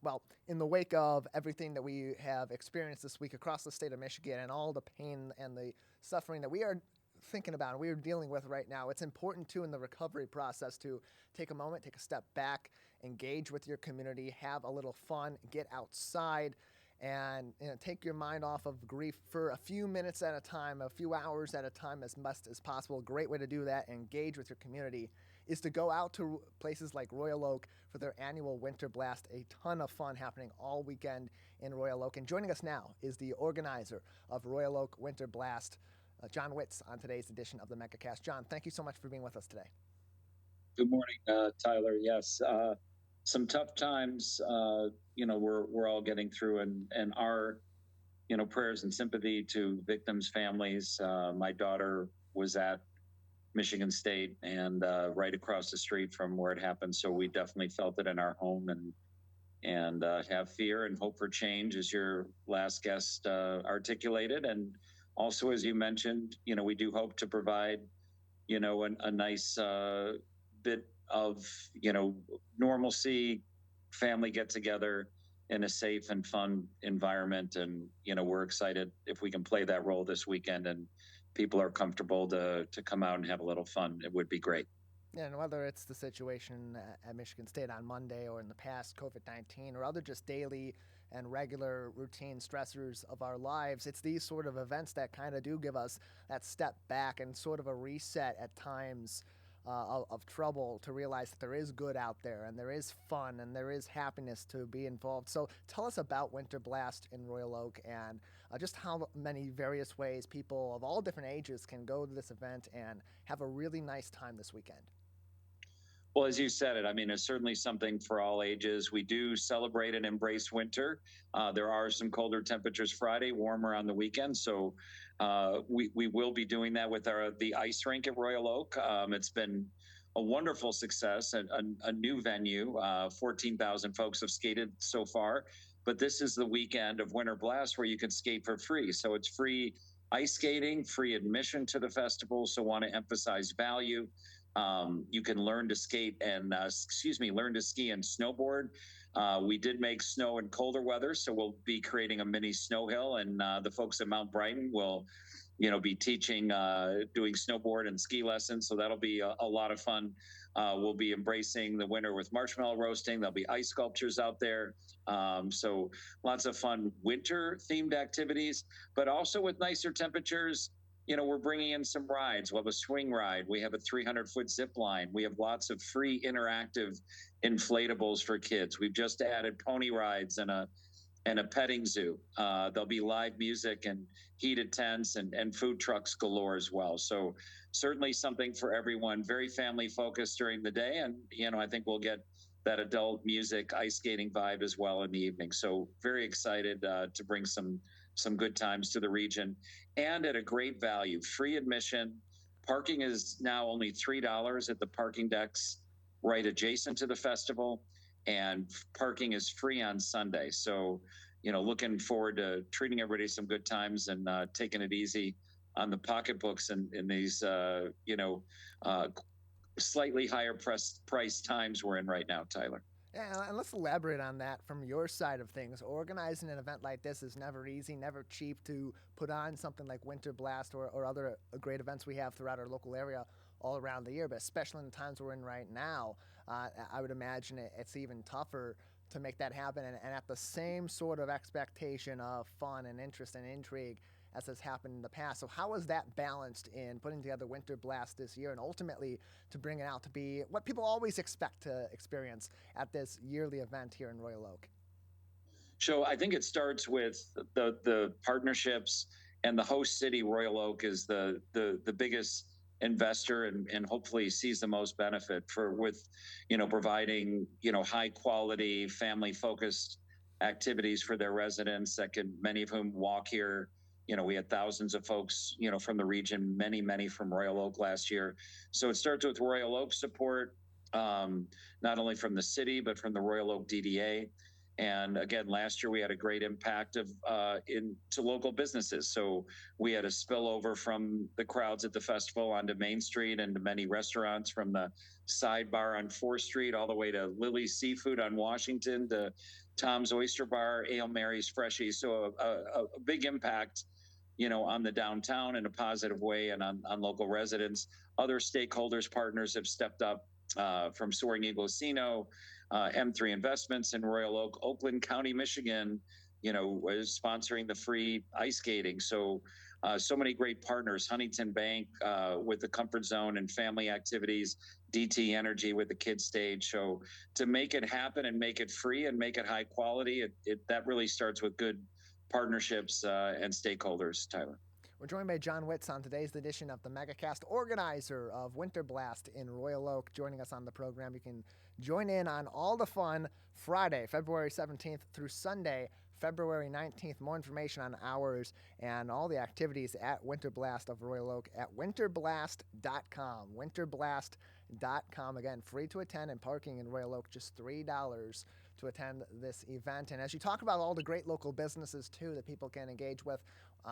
well, in the wake of everything that we have experienced this week across the state of Michigan and all the pain and the suffering that we are thinking about and we are dealing with right now, it's important too in the recovery process to take a moment, take a step back, engage with your community, have a little fun, get outside, and take your mind off of grief for a few minutes at a time, a few hours at a time, as much as possible. A great way to do that, engage with your community, is to go out to places like Royal Oak for their annual Winter Blast. A ton of fun happening all weekend in Royal Oak. And joining us now is the organizer of Royal Oak Winter Blast, Jon Witz, on today's edition of the Megacast. Jon, thank you so much for being with us today. Good morning, Tyler. Yes, some tough times, we're all getting through, and our, prayers and sympathy to victims' families. My daughter was at Michigan State and right across the street from where it happened, so we definitely felt it in our home, and have fear and hope for change, as your last guest articulated, and also, as you mentioned, we do hope to provide, a nice bit of, normalcy, family get together in a safe and fun environment. And, we're excited if we can play that role this weekend and people are comfortable to come out and have a little fun. It would be great. Yeah, and whether it's the situation at Michigan State on Monday or in the past, COVID-19, or other just daily and regular routine stressors of our lives, it's these sort of events that kind of do give us that step back and sort of a reset at times of trouble, to realize that there is good out there and there is fun and there is happiness to be involved. So tell us about Winter Blast in Royal Oak, and just how many various ways people of all different ages can go to this event and have a really nice time this weekend. Well, as you said it, I mean, it's certainly something for all ages. We do celebrate and embrace winter. There are some colder temperatures Friday, warmer on the weekend. So we will be doing that with the ice rink at Royal Oak. It's been a wonderful success, a new venue. 14,000 folks have skated so far. But this is the weekend of Winter Blast where you can skate for free. So it's free ice skating, free admission to the festival. So want to emphasize value. You can learn to skate and, learn to ski and snowboard. We did make snow in colder weather, so we'll be creating a mini snow hill, and the folks at Mount Brighton will, be teaching, doing snowboard and ski lessons. So that'll be a lot of fun. We'll be embracing the winter with marshmallow roasting. There'll be ice sculptures out there. So lots of fun winter themed activities, but also with nicer temperatures. We're bringing in some rides. We'll have a swing ride. We have a 300-foot zip line. We have lots of free interactive inflatables for kids. We've just added pony rides and a petting zoo. There'll be live music and heated tents and food trucks galore as well. So certainly something for everyone. Very family focused during the day. And, I think we'll get that adult music, ice skating vibe as well in the evening. So very excited to bring some good times to the region, and at a great value. Free admission. Parking is now only $3 at the parking decks right adjacent to the festival, and parking is free on Sunday. So, looking forward to treating everybody some good times and taking it easy on the pocketbooks in these, slightly higher price times we're in right now, Tyler. Yeah, and let's elaborate on that from your side of things. Organizing an event like this is never easy, never cheap to put on something like Winter Blast or other great events we have throughout our local area all around the year, but especially in the times we're in right now, I would imagine it's even tougher to make that happen, and at the same sort of expectation of fun and interest and intrigue as has happened in the past. So how is that balanced in putting together Winter Blast this year and ultimately to bring it out to be what people always expect to experience at this yearly event here in Royal Oak? So I think it starts with the partnerships, and the host city, Royal Oak, is the biggest investor and hopefully sees the most benefit with providing high quality family focused activities for their residents that can, many of whom walk here. We had thousands of folks, from the region, many from Royal Oak last year. So it starts with Royal Oak support, not only from the city, but from the Royal Oak DDA. And again, last year we had a great impact into local businesses. So we had a spillover from the crowds at the festival onto Main Street and to many restaurants, from the Sidebar on 4th Street all the way to Lily's Seafood on Washington to Tom's Oyster Bar, Ale Mary's Freshies. So a big impact, on the downtown in a positive way and on local residents. Other stakeholders, partners have stepped up from Soaring Eagle Casino, M3 Investments in Royal Oak, Oakland County, Michigan, was sponsoring the free ice skating. So so many great partners, Huntington Bank with the comfort zone and family activities, DT Energy with the kids stage. So to make it happen and make it free and make it high quality, that really starts with good partnerships and stakeholders, Tyler. We're joined by Jon Witz on today's edition of the Megacast, organizer of Winter Blast in Royal Oak, joining us on the program. You can join in on all the fun Friday, February 17th through Sunday, February 19th. More information on hours and all the activities at Winter Blast of Royal Oak at winterblast.com. Winterblast.com. Again, free to attend and parking in Royal Oak, just $3 to attend this event. And as you talk about all the great local businesses, too, that people can engage with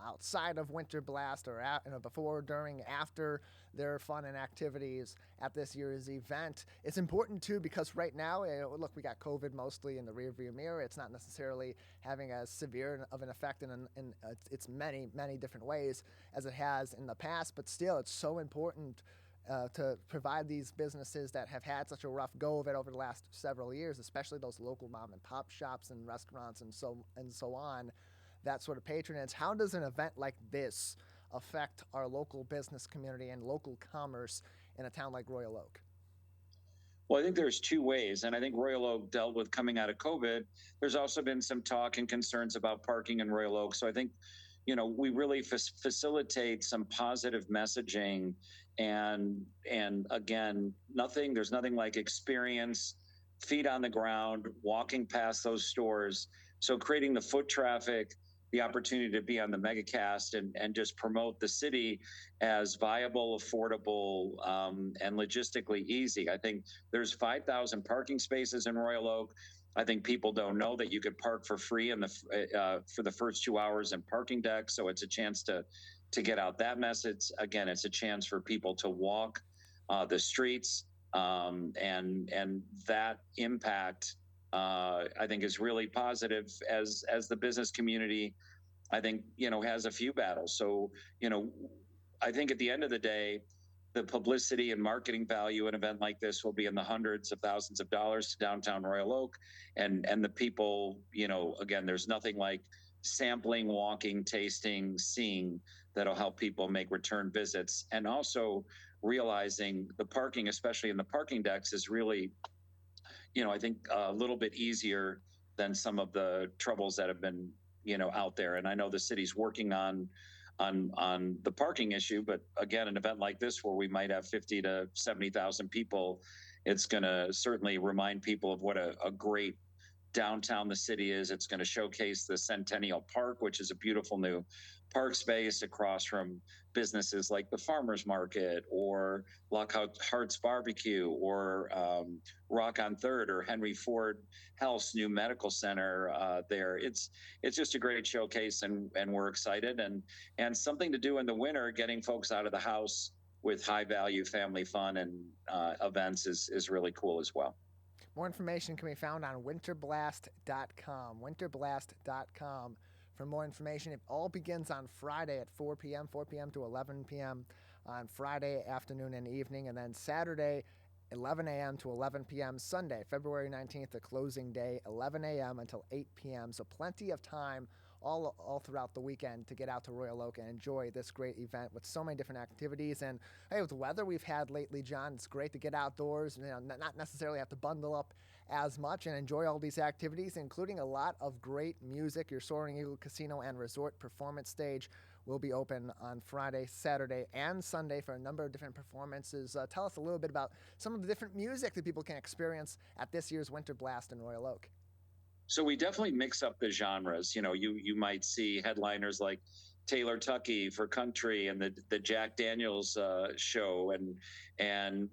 outside of Winter Blast or before, during, after their fun and activities at this year's event, it's important, too, because right now, look, we got COVID mostly in the rearview mirror. It's not necessarily having as severe of an effect in its many, many different ways as it has in the past, but still, it's so important to provide these businesses that have had such a rough go of it over the last several years, especially those local mom and pop shops and restaurants and so on, that sort of patronage. How does an event like this affect our local business community and local commerce in a town like Royal Oak? Well, I think there's two ways, and I think Royal Oak dealt with coming out of COVID. There's also been some talk and concerns about parking in Royal Oak. So I think, we really facilitate some positive messaging, and again, there's nothing like experience, feet on the ground, walking past those stores. So creating the foot traffic, the opportunity to be on the Megacast and just promote the city as viable, affordable, and logistically easy. I think there's 5,000 parking spaces in Royal Oak. I think people don't know that you could park for free for the first 2 hours in parking decks. So it's a chance to get out that message. Again, it's a chance for people to walk the streets, and that impact I think is really positive as the business community, I think, has a few battles. So, I think at the end of the day, the publicity and marketing value an event like this will be in the hundreds of thousands of dollars to downtown Royal Oak, and the people, again, there's nothing like sampling, walking, tasting, seeing that'll help people make return visits, and also realizing the parking, especially in the parking decks, is really, I think a little bit easier than some of the troubles that have been, out there. And I know the city's working on the parking issue, but again, an event like this where we might have 50 to 70,000 people, it's going to certainly remind people of what a great downtown the city is. It's going to showcase the Centennial Park, which is a beautiful new park space across from businesses like the Farmers Market or Lockhart's Barbecue or Rock on Third or Henry Ford Health's new medical center there. It's just a great showcase, and we're excited, and something to do in the winter, getting folks out of the house with high value family fun and events is really cool as well. More information can be found on winterblast.com. Winterblast.com for more information. It all begins on Friday at 4 p.m. To 11 p.m. on Friday afternoon and evening, and then Saturday 11 a.m. to 11 p.m. Sunday, February 19th, the closing day, 11 a.m. until 8 p.m. So plenty of time all throughout the weekend to get out to Royal Oak and enjoy this great event with so many different activities. And hey, with the weather we've had lately, Jon, it's great to get outdoors, not necessarily have to bundle up as much and enjoy all these activities, including a lot of great music. Your Soaring Eagle Casino and Resort Performance Stage will be open on Friday, Saturday, and Sunday for a number of different performances. Tell us a little bit about some of the different music that people can experience at this year's Winter Blast in Royal Oak. So we definitely mix up the genres. You might see headliners like Taylor Tuckey for country and the Jack Daniels show and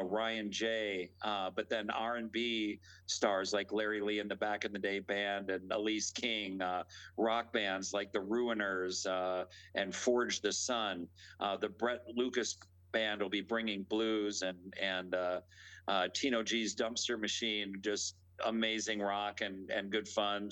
Ryan J. But then R&B stars like Larry Lee and the Back in the Day Band and Elise King, rock bands like the Ruiners and Forge the Sun. The Brett Lucas Band will be bringing blues, and Tino G's Dumpster Machine just amazing rock and good fun.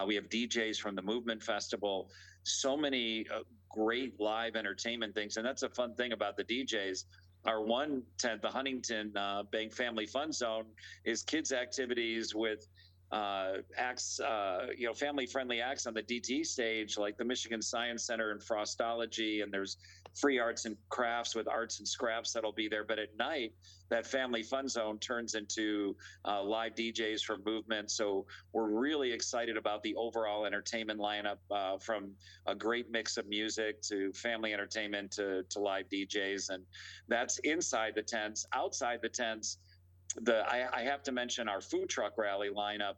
We have DJs from the Movement Festival, so many great live entertainment things. And that's a fun thing about the DJs. Our one tent, the Huntington Bank Family Fun Zone, is kids' activities with acts, family-friendly acts on the DT stage, like the Michigan Science Center and Frostology, and there's free arts and crafts with arts and scraps that'll be there. But at night, that family fun zone turns into live DJs from Movement. So we're really excited about the overall entertainment lineup, from a great mix of music to family entertainment to live DJs. And that's inside the tents. Outside the tents, I have to mention our food truck rally lineup.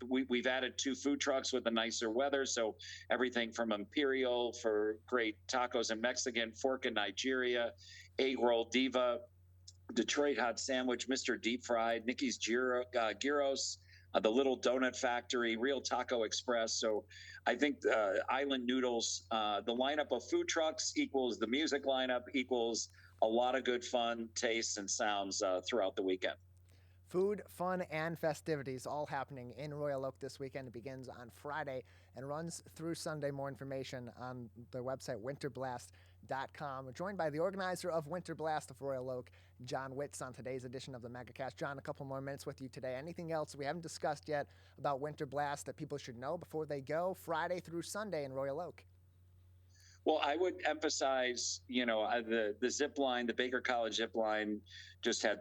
We've added 2 food trucks with the nicer weather. So everything from Imperial for great tacos and Mexican, Fork in Nigeria, Egg Roll Diva, Detroit Hot Sandwich, Mr. Deep Fried, Nikki's Gyros, the Little Donut Factory, Real Taco Express. So I think Island Noodles, the lineup of food trucks equals the music lineup equals a lot of good fun, tastes, and sounds throughout the weekend. Food, fun, and festivities all happening in Royal Oak this weekend. It begins on Friday and runs through Sunday. More information on their website, winterblast.com. We're joined by the organizer of Winter Blast of Royal Oak, Jon Witz, on today's edition of the Megacast. Jon, a couple more minutes with you today. Anything else we haven't discussed yet about Winter Blast that people should know before they go Friday through Sunday in Royal Oak? Well, I would emphasize, the zip line, the Baker College zip line just had,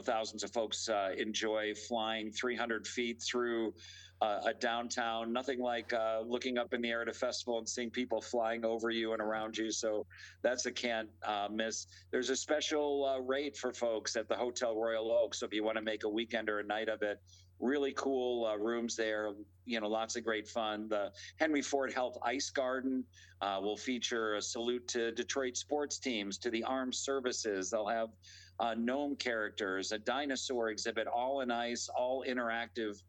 thousands of folks enjoy flying 300 feet through a downtown. Nothing like looking up in the air at a festival and seeing people flying over you and around you. So that's a can't miss. There's a special rate for folks at the Hotel Royal Oak. So if you want to make a weekend or a night of it, really cool rooms there, lots of great fun. The Henry Ford Health Ice Garden will feature a salute to Detroit sports teams, to the armed services. They'll have gnome characters, a dinosaur exhibit, all in ice, all interactive,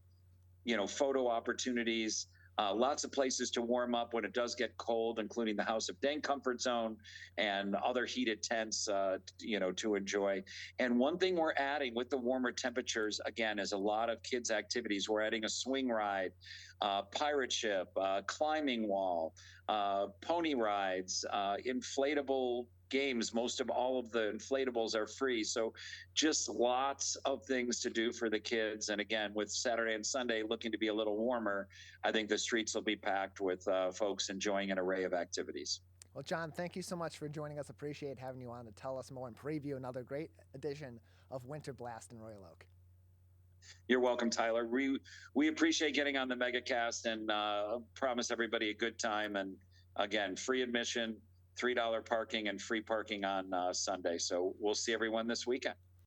photo opportunities. Lots of places to warm up when it does get cold, including the House of Dank Comfort Zone and other heated tents, to enjoy. And one thing we're adding with the warmer temperatures, again, is a lot of kids' activities. We're adding a swing ride, pirate ship, climbing wall, pony rides, inflatable games. Most of all of the inflatables are free. So just lots of things to do for the kids. And again, with Saturday and Sunday looking to be a little warmer, I think the streets will be packed with folks enjoying an array of activities. Well, Jon, thank you so much for joining us. Appreciate having you on to tell us more and preview another great edition of Winter Blast in Royal Oak. You're welcome, Tyler. We appreciate getting on the Megacast, and promise everybody a good time. And again, free admission, $3 parking, and free parking on Sunday. So we'll see everyone this weekend.